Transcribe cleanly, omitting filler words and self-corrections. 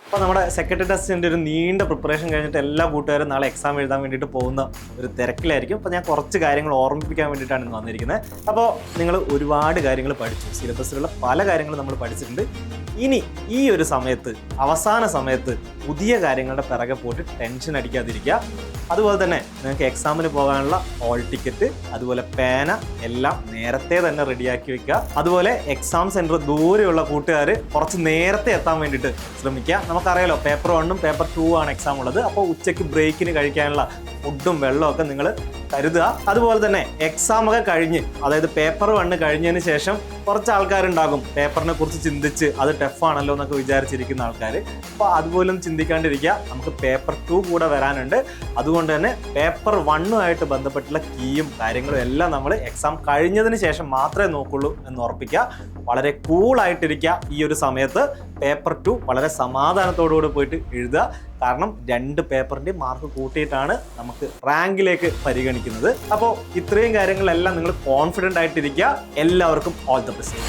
അപ്പോൾ നമ്മുടെ സെക്രട്ടറി ടെസ്റ്റിൻ്റെ ഒരു നീണ്ട പ്രിപ്പറേഷൻ കഴിഞ്ഞിട്ട് എല്ലാ കൂട്ടുകാരും നാളെ എക്സാം എഴുതാൻ വേണ്ടിയിട്ട് പോകുന്ന ഒരു തിരക്കിലായിരിക്കും. അപ്പോൾ ഞാൻ കുറച്ച് കാര്യങ്ങൾ ഓർമ്മിപ്പിക്കാൻ വേണ്ടിയിട്ടാണ് ഇന്ന് വന്നിരിക്കുന്നത്. അപ്പോൾ നിങ്ങൾ ഒരുപാട് കാര്യങ്ങൾ പഠിച്ചു, സിലബസിലുള്ള പല കാര്യങ്ങളും നമ്മൾ പഠിച്ചിട്ടുണ്ട്. ഇനി ഈ ഒരു സമയത്ത്, അവസാന സമയത്ത് പുതിയ കാര്യങ്ങളുടെ പിറകെ പോയിട്ട് ടെൻഷൻ അടിക്കാതിരിക്കുക. അതുപോലെ തന്നെ നിങ്ങൾക്ക് എക്സാമിന് പോകാനുള്ള ഹോൾ ടിക്കറ്റ്, അതുപോലെ പേന എല്ലാം നേരത്തെ തന്നെ റെഡിയാക്കി വെക്കുക. അതുപോലെ എക്സാം സെൻറ്റർ ദൂരെയുള്ള കൂട്ടുകാർ കുറച്ച് നേരത്തെ എത്താൻ വേണ്ടിയിട്ട് ശ്രമിക്കുക. നമുക്കറിയാലോ പേപ്പർ 1ഉം പേപ്പർ 2 ആണ് എക്സാം ഉള്ളത്. അപ്പോൾ ഉച്ചയ്ക്ക് ബ്രേക്കിന് കഴിക്കാനുള്ള ഫുഡും വെള്ളമൊക്കെ നിങ്ങൾ കരുതുക. അതുപോലെ തന്നെ എക്സാം ഒക്കെ കഴിഞ്ഞ്, അതായത് പേപ്പർ 1 കഴിഞ്ഞതിന് ശേഷം കുറച്ച് ആൾക്കാരുണ്ടാകും പേപ്പറിനെ കുറിച്ച് ചിന്തിച്ച് അത് ടഫാണല്ലോ എന്നൊക്കെ വിചാരിച്ചിരിക്കുന്ന ആൾക്കാർ. അപ്പോൾ അതുപോലും ചിന്തിക്കാണ്ടിരിക്കുക. നമുക്ക് പേപ്പർ 2 കൂടെ വരാനുണ്ട്. അതുകൊണ്ട് തന്നെ പേപ്പർ 1ഉമായിട്ട് ബന്ധപ്പെട്ടുള്ള കീയും കാര്യങ്ങളും എല്ലാം നമ്മൾ എക്സാം കഴിഞ്ഞതിന് ശേഷം മാത്രമേ നോക്കുള്ളൂ എന്ന് ഉറപ്പിക്കുക. വളരെ കൂളായിട്ടിരിക്കുക. ഈ ഒരു സമയത്ത് പേപ്പർ 2 വളരെ സമാധാനത്തോടുകൂടി പോയിട്ട് എഴുതുക. കാരണം 2 പേപ്പറിൻ്റെ മാർക്ക് കൂട്ടിയിട്ടാണ് നമുക്ക് റാങ്കിലേക്ക് പരിഗണിക്കുന്നത്. അപ്പോൾ ഇത്രയും കാര്യങ്ങളെല്ലാം നിങ്ങൾ കോൺഫിഡൻ്റ് ആയിട്ടിരിക്കുക. എല്ലാവർക്കും ഓൾ ദ ബെസ്റ്റ്.